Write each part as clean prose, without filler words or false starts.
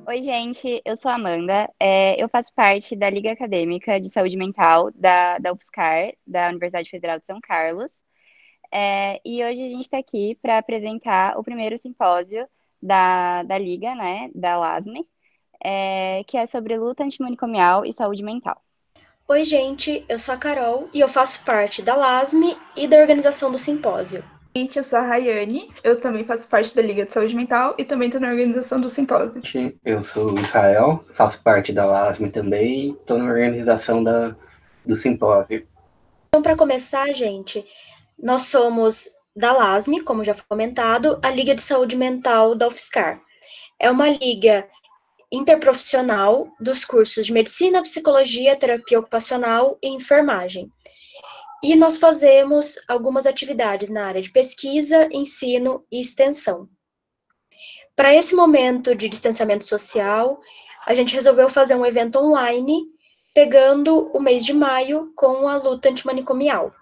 Oi, gente, eu sou a Amanda. Eu faço parte da Liga Acadêmica de Saúde Mental da UFSCar, da Universidade Federal de São Carlos. E hoje a gente está aqui para apresentar o primeiro simpósio da Liga, né, da LASME, que é sobre luta antimanicomial e saúde mental. Oi, gente, eu sou a Carol e eu faço parte da LASME e da organização do simpósio. Gente, eu sou a Rayane, eu também faço parte da Liga de Saúde Mental e também estou na organização do simpósio. Eu sou o Israel, faço parte da LASME também e estou na organização do simpósio. Então, para começar, gente, nós somos da LASME, como já foi comentado, a Liga de Saúde Mental da UFSCar. É uma liga interprofissional dos cursos de Medicina, Psicologia, Terapia Ocupacional e Enfermagem. E nós fazemos algumas atividades na área de pesquisa, ensino e extensão. Para esse momento de distanciamento social, a gente resolveu fazer um evento online, pegando o mês de maio com a luta antimanicomial.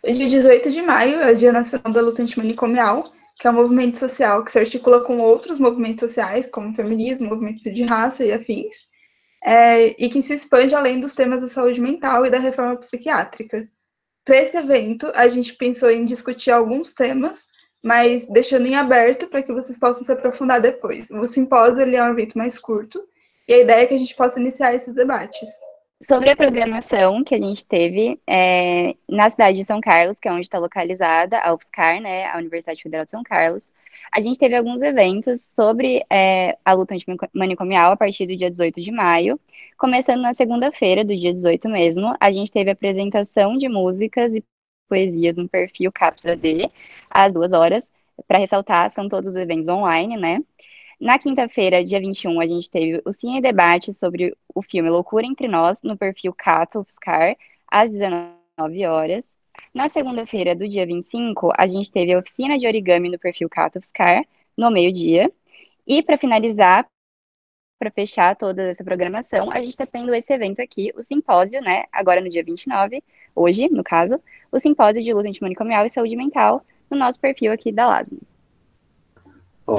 O dia 18 de maio é o Dia Nacional da Luta Antimanicomial, que é um movimento social que se articula com outros movimentos sociais, como o feminismo, movimento de raça e afins, e que se expande além dos temas da saúde mental e da reforma psiquiátrica. Para esse evento, a gente pensou em discutir alguns temas, mas deixando em aberto para que vocês possam se aprofundar depois. O simpósio ele é um evento mais curto, e a ideia é que a gente possa iniciar esses debates. Sobre a programação que a gente teve na cidade de São Carlos, que é onde está localizada a UFSCar, né, a Universidade Federal de São Carlos, a gente teve alguns eventos sobre a luta antimanicomial a partir do dia 18 de maio. Começando na segunda-feira, do dia 18 mesmo, a gente teve apresentação de músicas e poesias no perfil Cápsula D, às 2 horas. Para ressaltar, são todos os eventos online, né? Na quinta-feira, dia 21, a gente teve o Cine Debate sobre o filme Loucura Entre Nós, no perfil Cato UFSCar, às 19 horas. Na segunda-feira, do dia 25, a gente teve a oficina de origami no perfil Cato UFSCar, no meio-dia. E para finalizar, para fechar toda essa programação, a gente está tendo esse evento aqui, o simpósio, né? Agora no dia 29, hoje, no caso, o simpósio de luta antimanicomial e saúde mental, no nosso perfil aqui da LASM. Bom,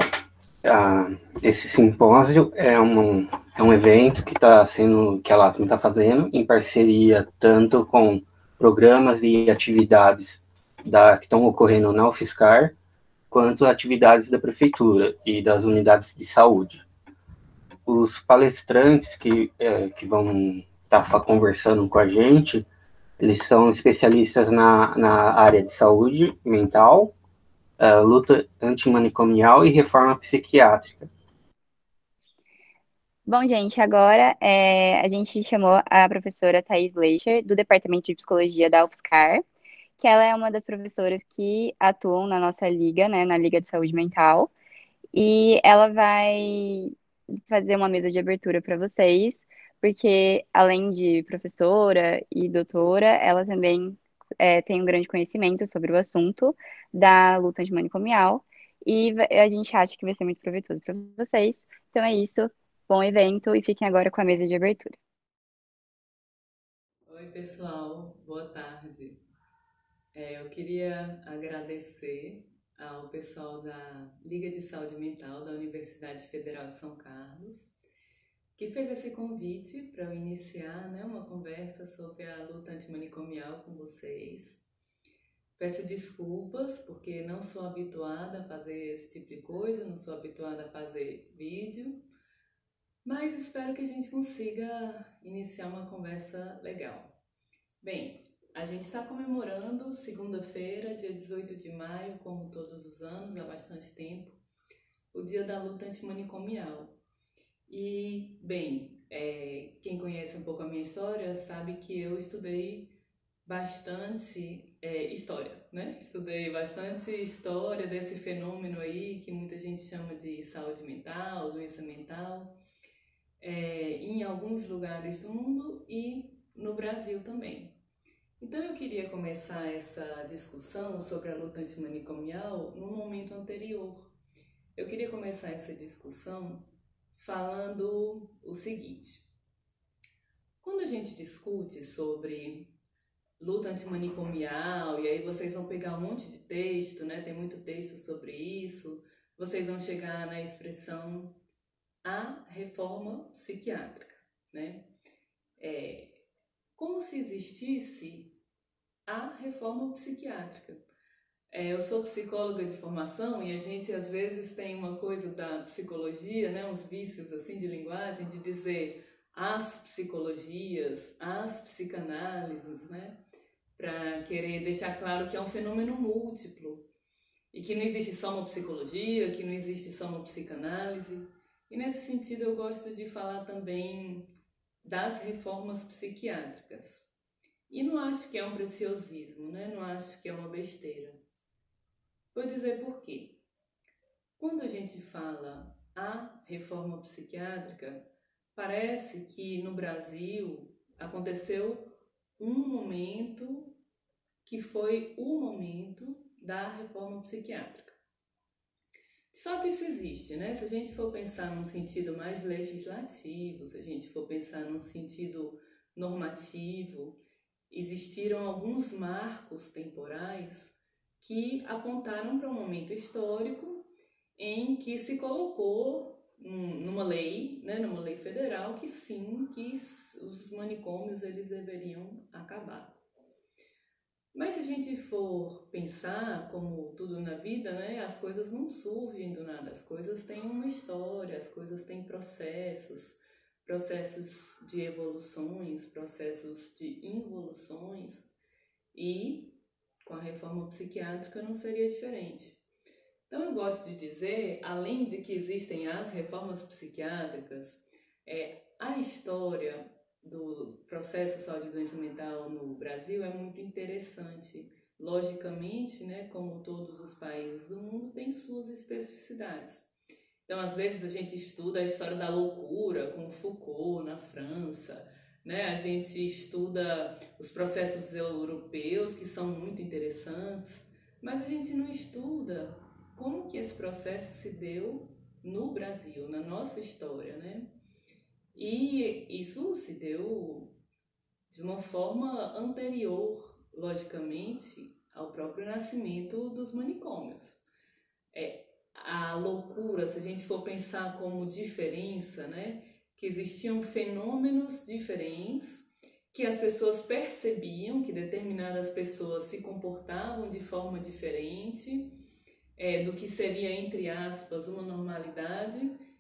esse simpósio é um evento que a LASME está fazendo em parceria tanto com programas e atividades que estão ocorrendo na UFSCar, quanto atividades da prefeitura e das unidades de saúde. Os palestrantes que vão estar conversando com a gente, eles são especialistas na área de saúde mental, luta antimanicomial e reforma psiquiátrica. Bom, gente, agora a gente chamou a professora Thais Gleicher, do Departamento de Psicologia da UFSCar, que ela é uma das professoras que atuam na nossa liga, né, na Liga de Saúde Mental, e ela vai fazer uma mesa de abertura para vocês, porque além de professora e doutora, ela também tem um grande conhecimento sobre o assunto da luta antimanicomial, e a gente acha que vai ser muito proveitoso para vocês. Então é isso. Bom evento e fiquem agora com a mesa de abertura. Oi, pessoal, boa tarde. Eu queria agradecer ao pessoal da Liga de Saúde Mental da Universidade Federal de São Carlos, que fez esse convite para eu iniciar, né, uma conversa sobre a luta antimanicomial com vocês. Peço desculpas porque não sou habituada a fazer esse tipo de coisa, não sou habituada a fazer vídeo, mas espero que a gente consiga iniciar uma conversa legal. Bem, a gente está comemorando segunda-feira, dia 18 de maio, como todos os anos, há bastante tempo, o Dia da Luta Antimanicomial. E, bem, quem conhece um pouco a minha história sabe que eu estudei bastante história, né? Estudei bastante história desse fenômeno aí que muita gente chama de saúde mental, doença mental, em alguns lugares do mundo e no Brasil também. Então eu queria começar essa discussão sobre a luta antimanicomial num momento anterior. Eu queria começar essa discussão falando o seguinte: quando a gente discute sobre luta antimanicomial, e aí vocês vão pegar um monte de texto, né? Tem muito texto sobre isso, vocês vão chegar na expressão a reforma psiquiátrica, né? Como se existisse a reforma psiquiátrica. Eu sou psicóloga de formação e a gente às vezes tem uma coisa da psicologia, né, uns vícios assim de linguagem, de dizer as psicologias, as psicanálises, né, para querer deixar claro que é um fenômeno múltiplo e que não existe só uma psicologia, que não existe só uma psicanálise. E nesse sentido eu gosto de falar também das reformas psiquiátricas. E não acho que é um preciosismo, né? Não acho que é uma besteira. Vou dizer por quê. Quando a gente fala a reforma psiquiátrica, parece que no Brasil aconteceu um momento que foi o momento da reforma psiquiátrica. De fato, isso existe, né? Se a gente for pensar num sentido mais legislativo, se a gente for pensar num sentido normativo, existiram alguns marcos temporais que apontaram para um momento histórico em que se colocou numa lei, né, numa lei federal, que sim, que os manicômios eles deveriam acabar. Mas se a gente for pensar, como tudo na vida, né, as coisas não surgem do nada, as coisas têm uma história, as coisas têm processos de evoluções, processos de involuções, e com a reforma psiquiátrica não seria diferente. Então eu gosto de dizer, além de que existem as reformas psiquiátricas, a história do processo de saúde e doença mental no Brasil é muito interessante. Logicamente, né, como todos os países do mundo, tem suas especificidades. Então, às vezes, a gente estuda a história da loucura com Foucault na França, né? A gente estuda os processos europeus, que são muito interessantes, mas a gente não estuda como que esse processo se deu no Brasil, na nossa história, né? E isso se deu de uma forma anterior, logicamente, ao próprio nascimento dos manicômios. A loucura, se a gente for pensar como diferença, né, que existiam fenômenos diferentes, que as pessoas percebiam que determinadas pessoas se comportavam de forma diferente, do que seria, entre aspas, uma normalidade,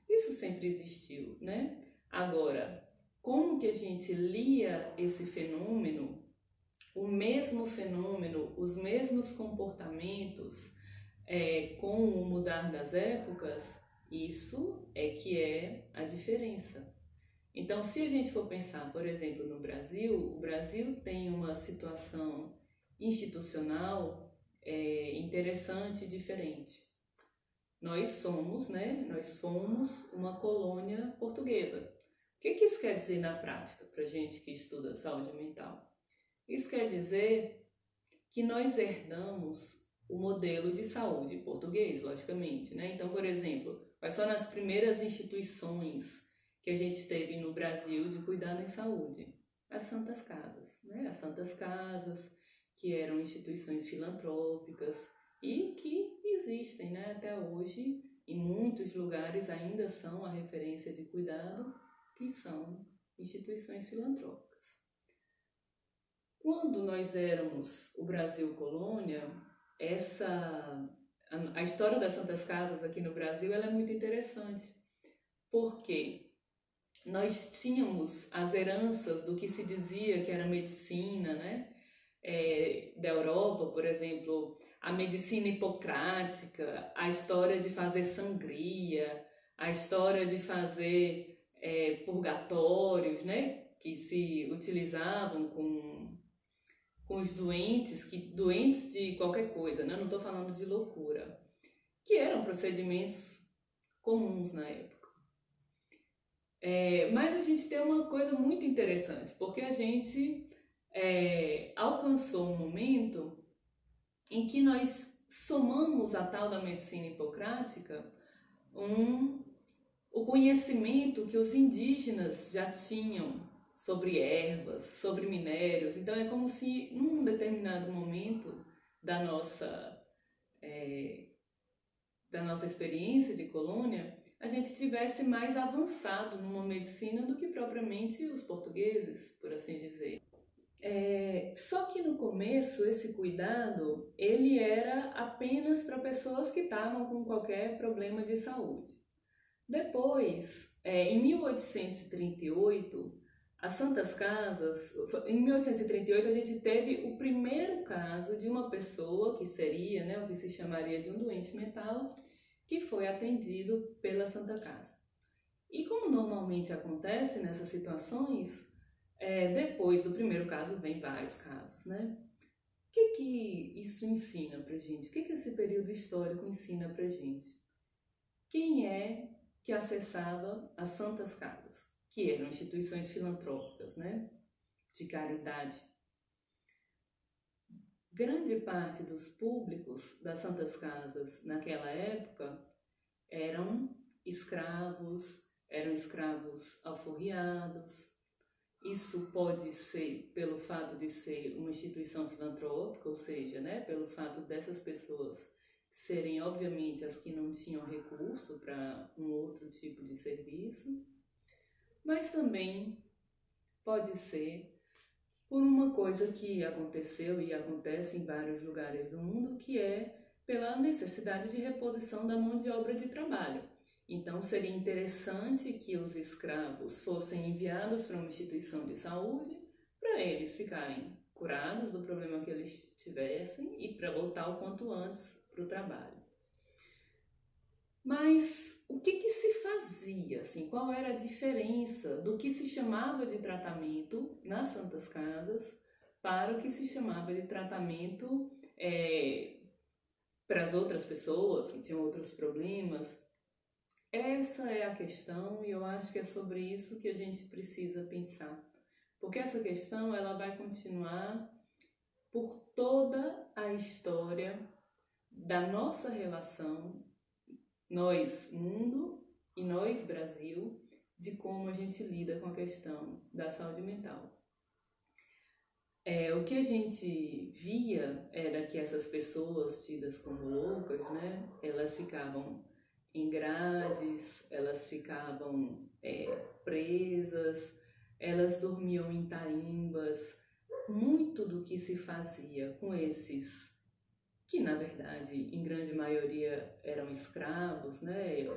isso sempre existiu, né? Agora, como que a gente lia esse fenômeno, o mesmo fenômeno, os mesmos comportamentos, com o mudar das épocas, isso é que é a diferença. Então, se a gente for pensar, por exemplo, no Brasil, o Brasil tem uma situação institucional interessante e diferente. Nós somos, né, nós fomos uma colônia portuguesa. O que isso quer dizer na prática para a gente que estuda saúde mental? Isso quer dizer que nós herdamos o modelo de saúde português, logicamente, né? Então, por exemplo, quais foram as primeiras instituições que a gente teve no Brasil de cuidado em saúde? As Santas Casas, né? As Santas Casas, que eram instituições filantrópicas e que existem, né? Até hoje, em muitos lugares ainda são a referência de cuidado, que são instituições filantrópicas. Quando nós éramos o Brasil colônia, a história das Santas Casas aqui no Brasil ela é muito interessante, porque nós tínhamos as heranças do que se dizia que era medicina, né? Da Europa, por exemplo, a medicina hipocrática, a história de fazer sangria, a história de fazer purgatórios, né? Que se utilizavam com os doentes, doentes de qualquer coisa, né? Não estou falando de loucura, que eram procedimentos comuns na época. Mas a gente tem uma coisa muito interessante, porque a gente alcançou um momento em que nós somamos a tal da medicina hipocrática o conhecimento que os indígenas já tinham sobre ervas, sobre minérios. Então é como se num determinado momento da nossa experiência de colônia, a gente tivesse mais avançado numa medicina do que propriamente os portugueses, por assim dizer. Só que no começo esse cuidado ele era apenas para pessoas que estavam com qualquer problema de saúde. Depois, em 1838, as Santas Casas, em 1838 a gente teve o primeiro caso de uma pessoa que seria, né, o que se chamaria de um doente mental, que foi atendido pela Santa Casa. E como normalmente acontece nessas situações, depois do primeiro caso vem vários casos, né? O que isso ensina pra gente? O que esse período histórico ensina pra gente? Quem é que acessava as Santas Casas, que eram instituições filantrópicas, né? De caridade. Grande parte dos públicos das Santas Casas naquela época eram escravos alforriados. Isso pode ser pelo fato de ser uma instituição filantrópica, ou seja, né, pelo fato dessas pessoas serem, obviamente, as que não tinham recurso para um outro tipo de serviço, mas também pode ser por uma coisa que aconteceu e acontece em vários lugares do mundo, que é pela necessidade de reposição da mão de obra de trabalho. Então, seria interessante que os escravos fossem enviados para uma instituição de saúde para eles ficarem curados do problema que eles tivessem e para voltar o quanto antes para o trabalho. Mas o que se fazia? Assim, qual era a diferença do que se chamava de tratamento nas Santas Casas para o que se chamava de tratamento para as outras pessoas que tinham outros problemas? Essa é a questão e eu acho que é sobre isso que a gente precisa pensar. Porque essa questão ela vai continuar por toda a história da nossa relação, nós mundo e nós Brasil, de como a gente lida com a questão da saúde mental. O que a gente via era que essas pessoas tidas como loucas, né, elas ficavam em grades, elas ficavam presas, elas dormiam em tarimbas. Muito do que se fazia com esses, que na verdade em grande maioria eram escravos, né,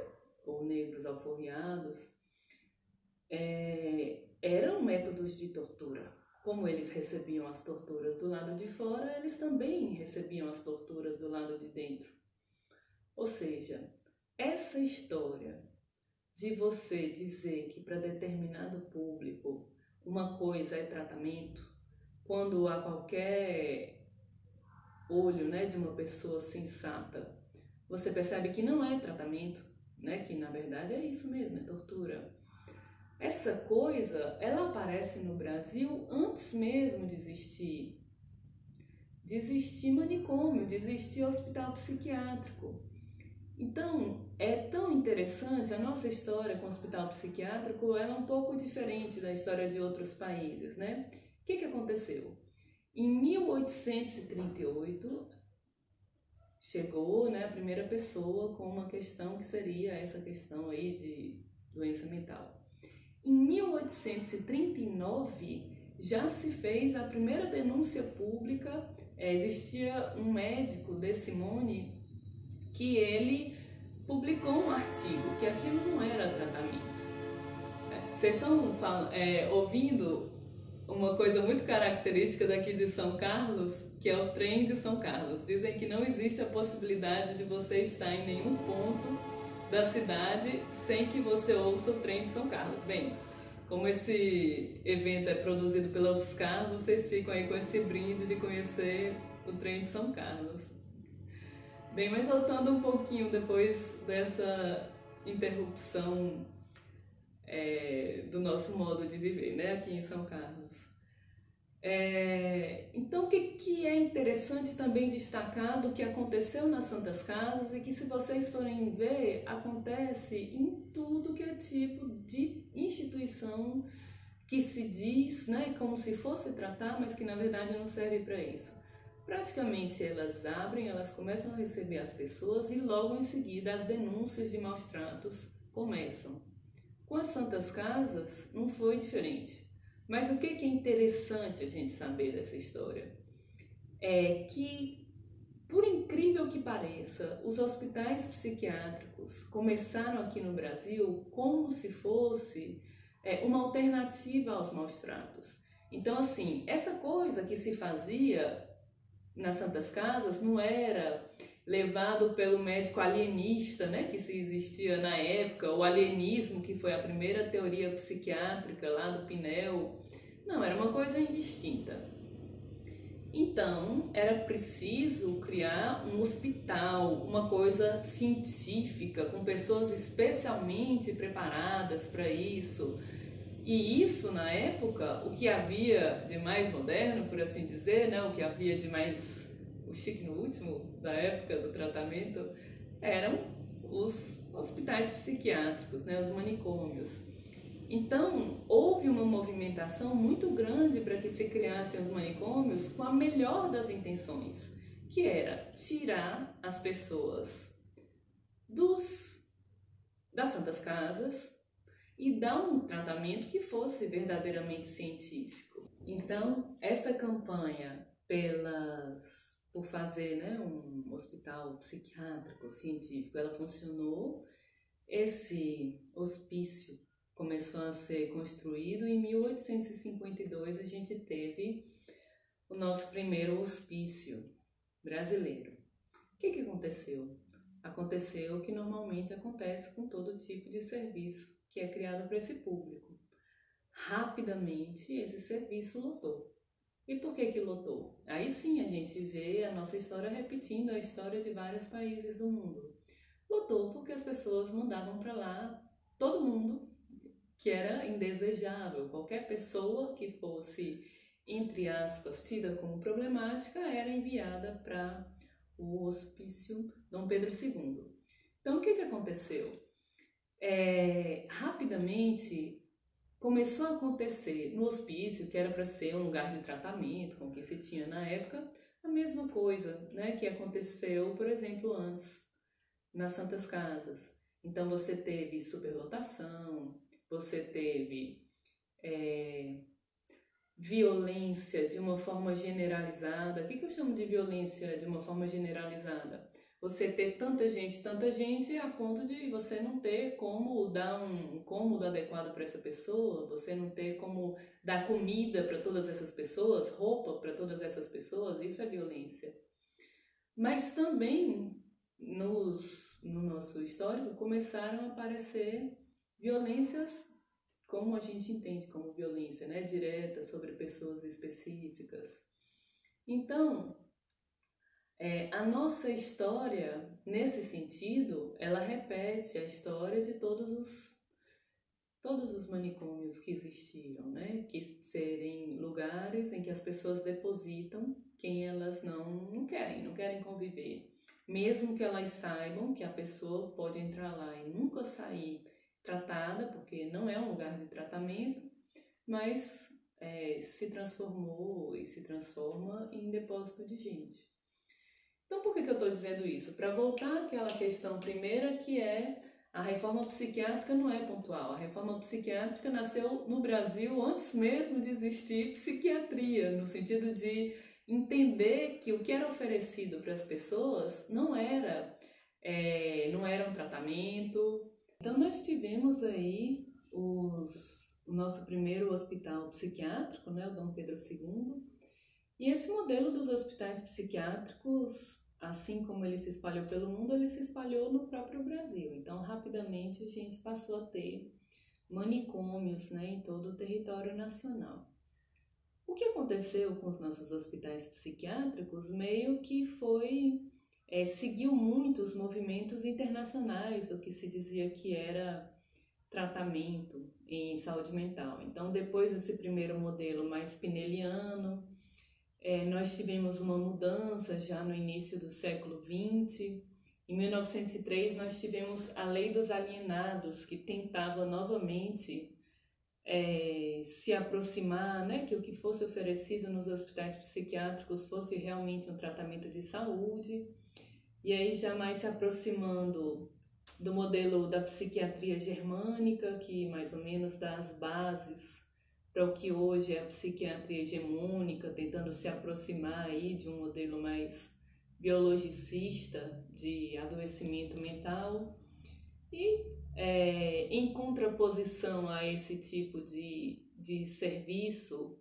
ou negros alforriados, eram métodos de tortura. Como eles recebiam as torturas do lado de fora, eles também recebiam as torturas do lado de dentro. Ou seja, essa história de você dizer que para determinado público uma coisa é tratamento, quando a qualquer olho, né, de uma pessoa sensata, você percebe que não é tratamento, né, que na verdade é isso mesmo, é tortura. Essa coisa, ela aparece no Brasil antes mesmo de existir manicômio, de existir hospital psiquiátrico. Então, é tão interessante, a nossa história com o hospital psiquiátrico ela é um pouco diferente da história de outros países, né? O que aconteceu? Em 1838, chegou, né, a primeira pessoa com uma questão que seria essa questão aí de doença mental. Em 1839, já se fez a primeira denúncia pública, existia um médico, De Simone, que ele publicou um artigo que aquilo não era tratamento. Vocês estão ouvindo uma coisa muito característica daqui de São Carlos, que é o trem de São Carlos. Dizem que não existe a possibilidade de você estar em nenhum ponto da cidade sem que você ouça o trem de São Carlos. Bem, como esse evento é produzido pela UFSCar, vocês ficam aí com esse brinde de conhecer o trem de São Carlos. Bem, mas voltando um pouquinho depois dessa interrupção do nosso modo de viver, né, aqui em São Carlos. Então, o que é interessante também destacar do que aconteceu nas Santas Casas e que, se vocês forem ver, acontece em tudo que é tipo de instituição que se diz, né, como se fosse tratar, mas que na verdade não serve para isso. Praticamente elas abrem, elas começam a receber as pessoas e logo em seguida as denúncias de maus tratos começam. Com as Santas Casas não foi diferente. Mas o que é interessante a gente saber dessa história? É que, por incrível que pareça, os hospitais psiquiátricos começaram aqui no Brasil como se fosse uma alternativa aos maus-tratos. Então, assim, essa coisa que se fazia nas Santas Casas não era levado pelo médico alienista, né, que se existia na época, o alienismo, que foi a primeira teoria psiquiátrica lá do Pinel. Não, era uma coisa indistinta. Então, era preciso criar um hospital, uma coisa científica, com pessoas especialmente preparadas para isso. E isso, na época, o que havia de mais moderno, por assim dizer, né, o que havia de mais o chique no último da época do tratamento, eram os hospitais psiquiátricos, né, os manicômios. Então, houve uma movimentação muito grande para que se criassem os manicômios com a melhor das intenções, que era tirar as pessoas das Santas Casas e dar um tratamento que fosse verdadeiramente científico. Então, essa campanha por fazer, né, um hospital psiquiátrico científico, ela funcionou. Esse hospício começou a ser construído. Em 1852 a gente teve o nosso primeiro hospício brasileiro. O que aconteceu? Aconteceu o que normalmente acontece com todo tipo de serviço que é criado para esse público. Rapidamente esse serviço lotou. E por que lotou? Aí sim a gente vê a nossa história repetindo a história de vários países do mundo. Lotou porque as pessoas mandavam para lá todo mundo que era indesejável. Qualquer pessoa que fosse, entre aspas, tida como problemática era enviada para o hospício Dom Pedro II. Então o que aconteceu? Rapidamente começou a acontecer no hospício, que era para ser um lugar de tratamento, com o que se tinha na época, a mesma coisa, né, que aconteceu, por exemplo, antes, nas Santas Casas. Então você teve superlotação, você teve violência de uma forma generalizada. O que eu chamo de violência de uma forma generalizada? Você ter tanta gente, a ponto de você não ter como dar um cômodo adequado para essa pessoa, você não ter como dar comida para todas essas pessoas, roupa para todas essas pessoas. Isso é violência. Mas também, no nosso histórico, começaram a aparecer violências como a gente entende como violência, né, direta sobre pessoas específicas. Então, a nossa história, nesse sentido, ela repete a história de todos os manicômios que existiram, né, que serem lugares em que as pessoas depositam quem elas não querem conviver. Mesmo que elas saibam que a pessoa pode entrar lá e nunca sair tratada, porque não é um lugar de tratamento, mas se transformou e se transforma em depósito de gente. Então, por que eu estou dizendo isso? Para voltar àquela questão primeira, que é a reforma psiquiátrica não é pontual. A reforma psiquiátrica nasceu no Brasil antes mesmo de existir psiquiatria, no sentido de entender que o que era oferecido para as pessoas não era um tratamento. Então, nós tivemos aí o nosso primeiro hospital psiquiátrico, né, o Dom Pedro II, e esse modelo dos hospitais psiquiátricos, assim como ele se espalhou pelo mundo, ele se espalhou no próprio Brasil. Então, rapidamente, a gente passou a ter manicômios, né, em todo o território nacional. O que aconteceu com os nossos hospitais psiquiátricos meio que seguiu muito os movimentos internacionais do que se dizia que era tratamento em saúde mental. Então, depois desse primeiro modelo mais pineliano, nós tivemos uma mudança já no início do século XX. Em 1903, nós tivemos a Lei dos Alienados, que tentava novamente se aproximar, né, que o que fosse oferecido nos hospitais psiquiátricos fosse realmente um tratamento de saúde. E aí, já mais se aproximando do modelo da psiquiatria germânica, que mais ou menos dá as bases para o que hoje é a psiquiatria hegemônica, tentando se aproximar aí de um modelo mais biologicista de adoecimento mental. E em contraposição a esse tipo de serviço,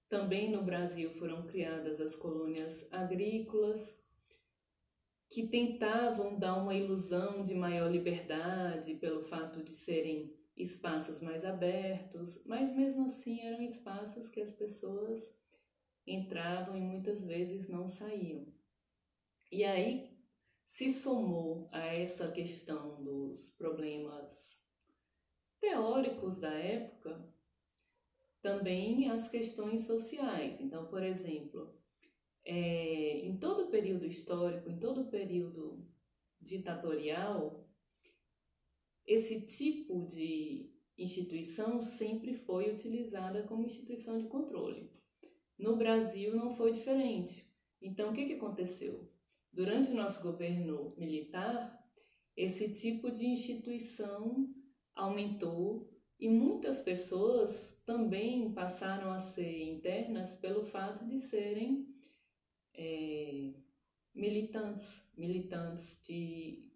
também no Brasil foram criadas as colônias agrícolas, que tentavam dar uma ilusão de maior liberdade pelo fato de serem espaços mais abertos, mas mesmo assim eram espaços que as pessoas entravam e muitas vezes não saíam. E aí se somou a essa questão dos problemas teóricos da época também as questões sociais. Então, por exemplo, em todo o período histórico, em todo o período ditatorial, esse tipo de instituição sempre foi utilizada como instituição de controle. No Brasil não foi diferente. Então, o que aconteceu? Durante o nosso governo militar, esse tipo de instituição aumentou e muitas pessoas também passaram a ser internas pelo fato de serem militantes que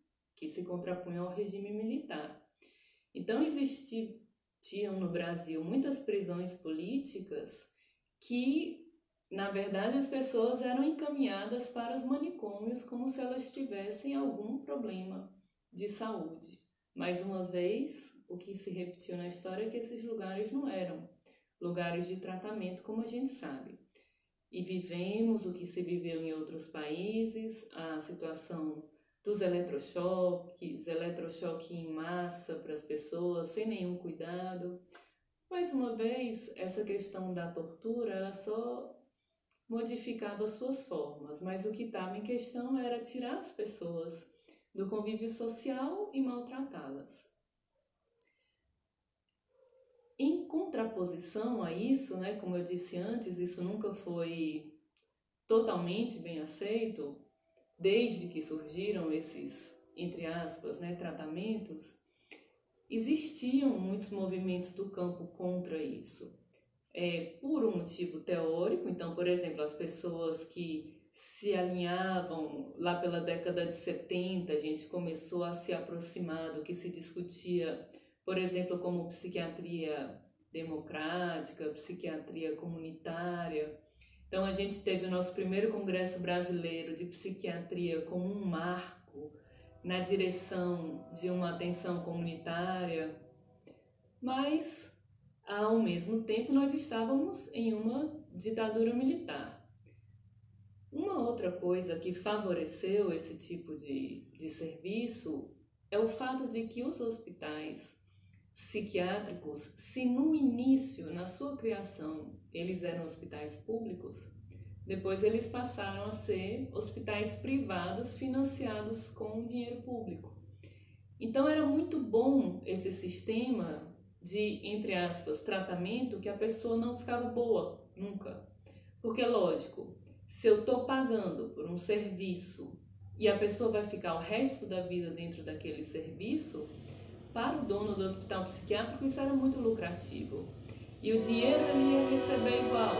se contrapunham ao regime militar. Então, existiam no Brasil muitas prisões políticas que, na verdade, as pessoas eram encaminhadas para os manicômios como se elas tivessem algum problema de saúde. Mais uma vez, o que se repetiu na história é que esses lugares não eram lugares de tratamento, como a gente sabe. E vivemos o que se viveu em outros países, a situação dos eletrochoque em massa para as pessoas, sem nenhum cuidado. Mais uma vez, essa questão da tortura, ela só modificava suas formas, mas o que estava em questão era tirar as pessoas do convívio social e maltratá-las. Em contraposição a isso, né, como eu disse antes, isso nunca foi totalmente bem aceito, desde que surgiram esses, entre aspas, né, tratamentos, existiam muitos movimentos do campo contra isso. Por um motivo teórico, então, por exemplo, as pessoas que se alinhavam lá pela década de 70, a gente começou a se aproximar do que se discutia, por exemplo, como psiquiatria democrática, psiquiatria comunitária. Então, a gente teve o nosso primeiro Congresso Brasileiro de Psiquiatria como um marco na direção de uma atenção comunitária, mas, ao mesmo tempo, nós estávamos em uma ditadura militar. Uma outra coisa que favoreceu esse tipo de serviço é o fato de que os hospitais psiquiátricos, se no início, na sua criação, eles eram hospitais públicos, depois eles passaram a ser hospitais privados financiados com dinheiro público. Então era muito bom esse sistema de, entre aspas, tratamento, que a pessoa não ficava boa, nunca. Porque, lógico, se eu estou pagando por um serviço e a pessoa vai ficar o resto da vida dentro daquele serviço, para o dono do hospital psiquiátrico isso era muito lucrativo. E o dinheiro ele ia receber igual.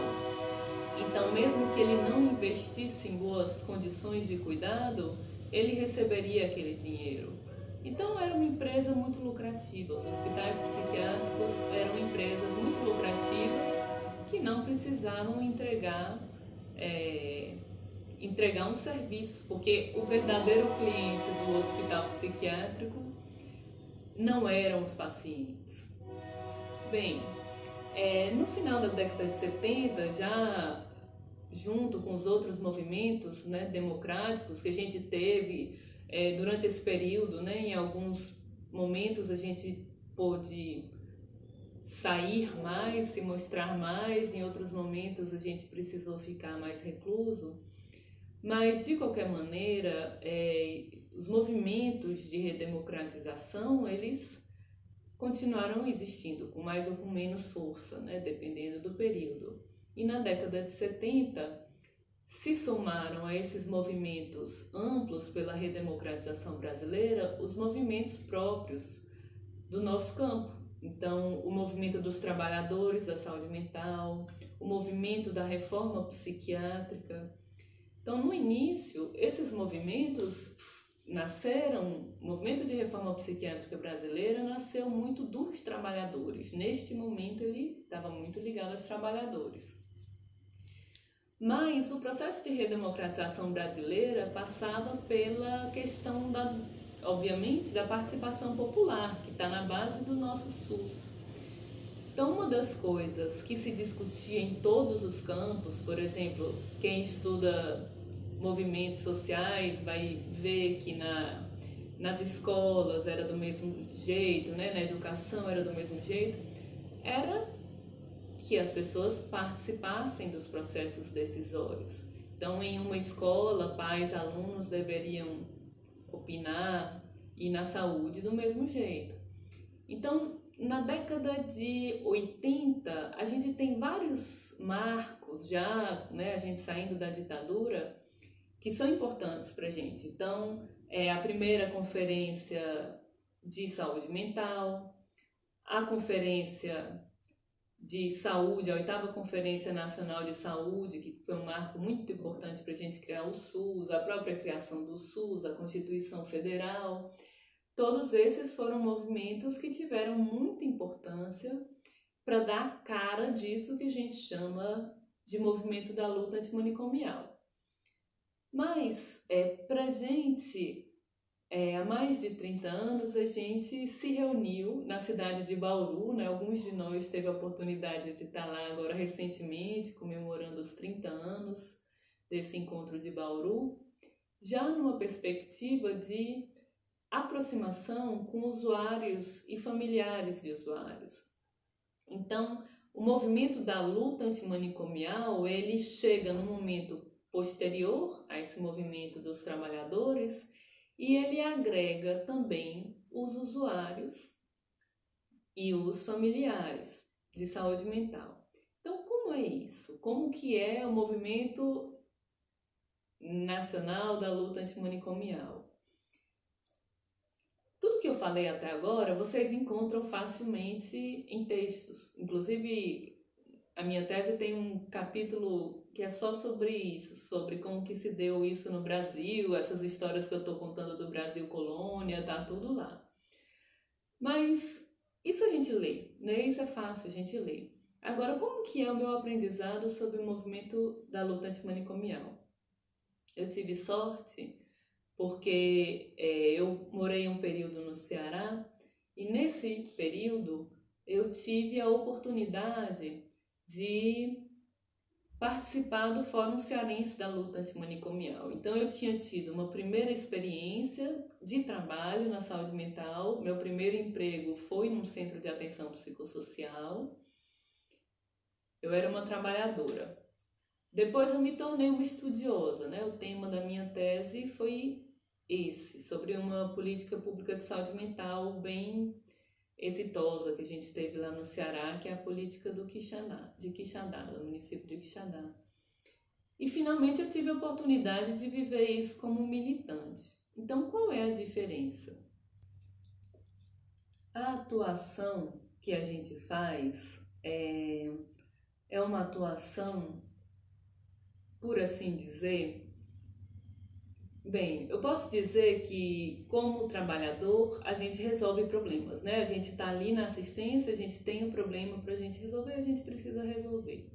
Então, mesmo que ele não investisse em boas condições de cuidado, ele receberia aquele dinheiro. Então, era uma empresa muito lucrativa. Os hospitais psiquiátricos eram empresas muito lucrativas que não precisavam entregar um serviço, porque o verdadeiro cliente do hospital psiquiátrico não eram os pacientes. Bem, no final da década de 70, já junto com os outros movimentos, né, democráticos que a gente teve durante esse período, né, em alguns momentos a gente pôde sair mais, se mostrar mais, em outros momentos a gente precisou ficar mais recluso, mas de qualquer maneira os movimentos de redemocratização, eles continuaram existindo com mais ou com menos força, né, dependendo do período. E na década de 70, se somaram a esses movimentos amplos pela redemocratização brasileira os movimentos próprios do nosso campo. Então, o movimento dos trabalhadores da saúde mental, o movimento da reforma psiquiátrica. Então, no início, esses movimentos nasceram, o movimento de reforma psiquiátrica brasileira nasceu muito dos trabalhadores. Neste momento, ele estava muito ligado aos trabalhadores. Mas o processo de redemocratização brasileira passava pela questão obviamente, da participação popular, que está na base do nosso SUS. Então, uma das coisas que se discutia em todos os campos, por exemplo, quem estuda movimentos sociais vai ver que nas escolas era do mesmo jeito, né? Na educação era do mesmo jeito, era que as pessoas participassem dos processos decisórios. Então, em uma escola, pais, alunos deveriam opinar, e na saúde do mesmo jeito. Então, na década de 80, a gente tem vários marcos já, né, a gente saindo da ditadura, que são importantes para a gente. Então, a primeira conferência de saúde mental, a conferência de saúde, a 8ª Conferência Nacional de Saúde, que foi um marco muito importante para a gente criar o SUS, a própria criação do SUS, a Constituição Federal. Todos esses foram movimentos que tiveram muita importância para dar a cara disso que a gente chama de movimento da luta antimanicomial. Mas, para a gente, há mais de 30 anos, a gente se reuniu na cidade de Bauru, né? Alguns de nós teve a oportunidade de estar lá agora recentemente, comemorando os 30 anos desse encontro de Bauru, já numa perspectiva de aproximação com usuários e familiares de usuários. Então, o movimento da luta antimanicomial, ele chega no momento posterior a esse movimento dos trabalhadores e ele agrega também os usuários e os familiares de saúde mental. Então, como é isso? Como que é o movimento nacional da luta antimanicomial? Tudo que eu falei até agora, vocês encontram facilmente em textos. Inclusive, a minha tese tem um capítulo que é só sobre isso, sobre como que se deu isso no Brasil, essas histórias que eu estou contando do Brasil colônia, tá tudo lá. Mas isso a gente lê, né? Isso é fácil a gente ler. Agora, como que é o meu aprendizado sobre o movimento da luta antimanicomial? Eu tive sorte porque eu morei um período no Ceará e nesse período eu tive a oportunidade de participar do Fórum Cearense da Luta Antimanicomial. Então eu tinha tido uma primeira experiência de trabalho na saúde mental, meu primeiro emprego foi num centro de atenção psicossocial, eu era uma trabalhadora. Depois eu me tornei uma estudiosa, né? O tema da minha tese foi esse, sobre uma política pública de saúde mental bem exitosa que a gente teve lá no Ceará, que é a política do Quixadá, do município de Quixadá. E finalmente eu tive a oportunidade de viver isso como militante. Então, qual é a diferença? A atuação que a gente faz é uma atuação, por assim dizer, bem, eu posso dizer que, como trabalhador, a gente resolve problemas, né? A gente está ali na assistência, a gente tem um problema para a gente resolver, a gente precisa resolver.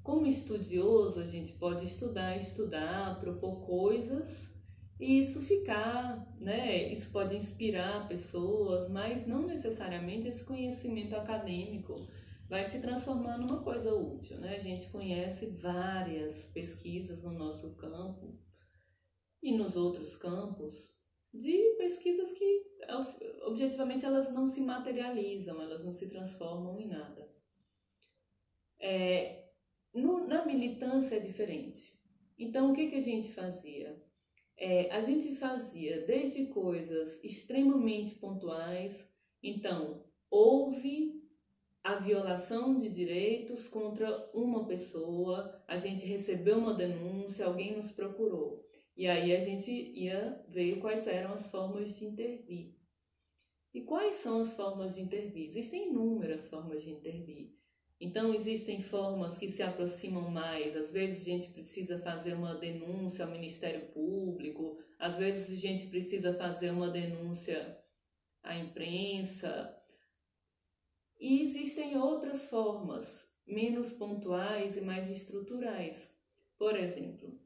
Como estudioso, a gente pode estudar, propor coisas e isso ficar, né? Isso pode inspirar pessoas, mas não necessariamente esse conhecimento acadêmico vai se transformar numa coisa útil, né? A gente conhece várias pesquisas no nosso campo e nos outros campos de pesquisas que, objetivamente, elas não se materializam, elas não se transformam em nada. Na militância é diferente. Então, o que a gente fazia? A gente fazia desde coisas extremamente pontuais. Então, houve a violação de direitos contra uma pessoa, a gente recebeu uma denúncia, alguém nos procurou. E aí a gente ia ver quais eram as formas de intervir. E quais são as formas de intervir? Existem inúmeras formas de intervir. Então, existem formas que se aproximam mais. Às vezes a gente precisa fazer uma denúncia ao Ministério Público, às vezes a gente precisa fazer uma denúncia à imprensa. E existem outras formas, menos pontuais e mais estruturais. Por exemplo,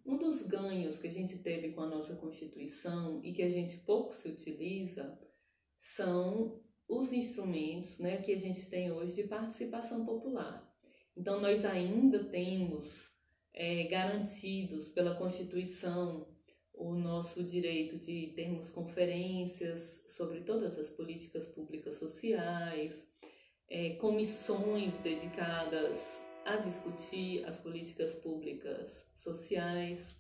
um dos ganhos que a gente teve com a nossa Constituição e que a gente pouco se utiliza são os instrumentos, né, que a gente tem hoje de participação popular. Então, nós ainda temos garantidos pela Constituição o nosso direito de termos conferências sobre todas as políticas públicas sociais, comissões dedicadas a discutir as políticas públicas sociais.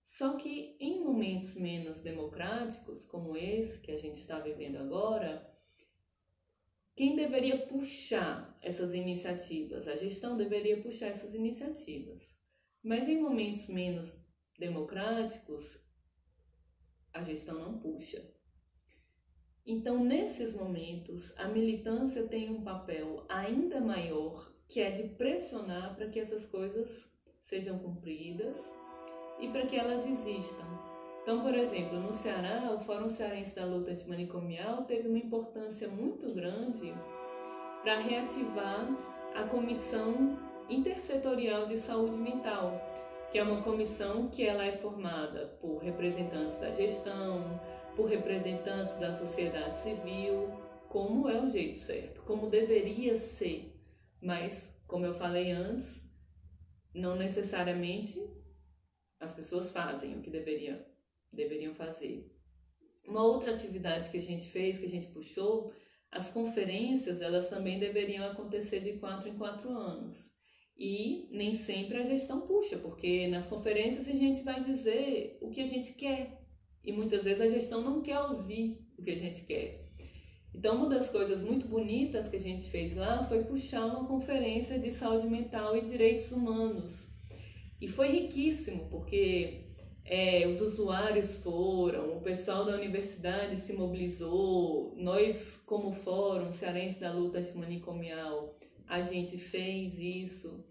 Só que em momentos menos democráticos, como esse que a gente está vivendo agora, quem deveria puxar essas iniciativas? A gestão deveria puxar essas iniciativas. Mas em momentos menos democráticos, a gestão não puxa. Então, nesses momentos, a militância tem um papel ainda maior, que é de pressionar para que essas coisas sejam cumpridas e para que elas existam. Então, por exemplo, no Ceará, o Fórum Cearense da Luta Antimanicomial teve uma importância muito grande para reativar a Comissão Intersetorial de Saúde Mental, que é uma comissão que ela é formada por representantes da gestão, por representantes da sociedade civil, como é o jeito certo, como deveria ser. Mas, como eu falei antes, não necessariamente as pessoas fazem o que deveriam fazer. Uma outra atividade que a gente fez, que a gente puxou, as conferências, elas também deveriam acontecer de 4 em 4 anos. E nem sempre a gestão puxa, porque nas conferências a gente vai dizer o que a gente quer. E muitas vezes a gestão não quer ouvir o que a gente quer. Então, uma das coisas muito bonitas que a gente fez lá foi puxar uma conferência de saúde mental e direitos humanos. E foi riquíssimo, porque os usuários foram, o pessoal da universidade se mobilizou, nós, como Fórum Cearense da Luta Antimanicomial, a gente fez isso.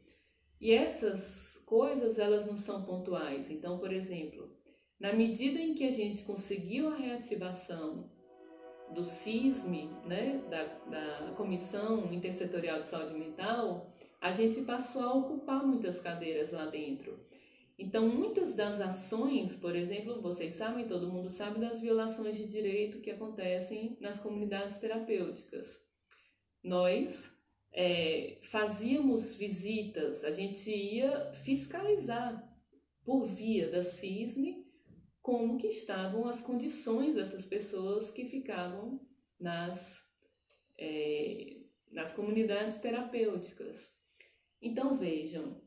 E essas coisas, elas não são pontuais. Então, por exemplo, na medida em que a gente conseguiu a reativação do CISM, né, da Comissão Intersetorial de Saúde Mental, a gente passou a ocupar muitas cadeiras lá dentro. Então, muitas das ações, por exemplo, vocês sabem, todo mundo sabe das violações de direito que acontecem nas comunidades terapêuticas. Nós fazíamos visitas, a gente ia fiscalizar por via da CISM como que estavam as condições dessas pessoas que ficavam nas comunidades terapêuticas. Então, vejam,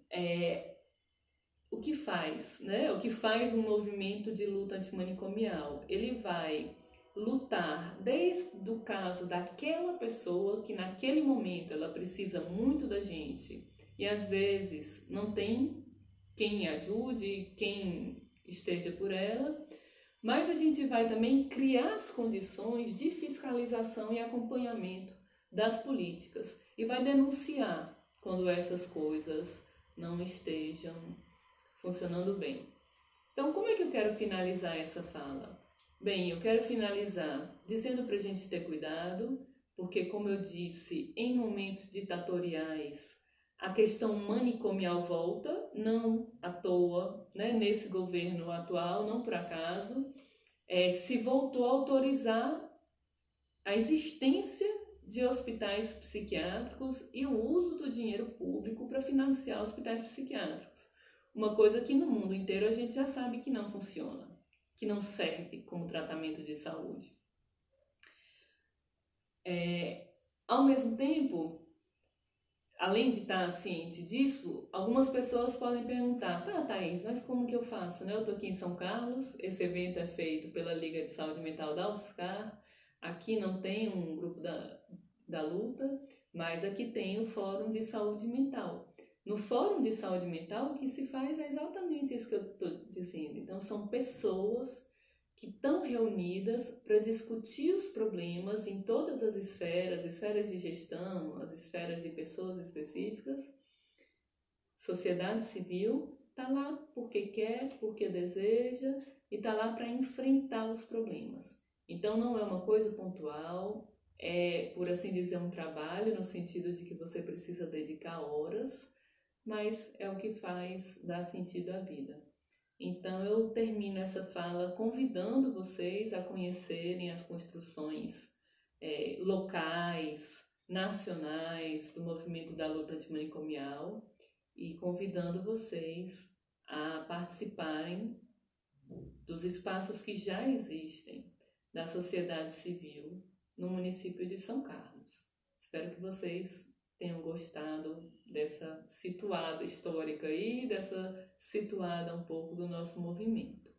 o que faz, né? O que faz um movimento de luta antimanicomial? Ele vai lutar desde o caso daquela pessoa que naquele momento ela precisa muito da gente e às vezes não tem quem ajude, quem esteja por ela, mas a gente vai também criar as condições de fiscalização e acompanhamento das políticas e vai denunciar quando essas coisas não estejam funcionando bem. Então, como é que eu quero finalizar essa fala? Bem, eu quero finalizar dizendo para a gente ter cuidado, porque, como eu disse, em momentos ditatoriais, a questão manicomial volta, não à toa, né? Nesse governo atual, não por acaso, se voltou a autorizar a existência de hospitais psiquiátricos e o uso do dinheiro público para financiar hospitais psiquiátricos. Uma coisa que no mundo inteiro a gente já sabe que não funciona, que não serve como tratamento de saúde. Ao mesmo tempo, além de estar ciente disso, algumas pessoas podem perguntar: tá, Thaís, mas como que eu faço? Né? Eu estou aqui em São Carlos, esse evento é feito pela Liga de Saúde Mental da UFSCar, aqui não tem um grupo da luta, mas aqui tem o Fórum de Saúde Mental. No Fórum de Saúde Mental, o que se faz é exatamente isso que eu estou dizendo. Então, são pessoas que estão reunidas para discutir os problemas em todas as esferas de gestão, as esferas de pessoas específicas. Sociedade civil está lá porque quer, porque deseja e está lá para enfrentar os problemas. Então, não é uma coisa pontual, é, por assim dizer, um trabalho no sentido de que você precisa dedicar horas, mas é o que faz dar sentido à vida. Então, eu termino essa fala convidando vocês a conhecerem as construções locais, nacionais, do movimento da luta antimanicomial e convidando vocês a participarem dos espaços que já existem da sociedade civil no município de São Carlos. Espero que vocês tenham gostado dessa situada histórica aí, dessa situada um pouco do nosso movimento.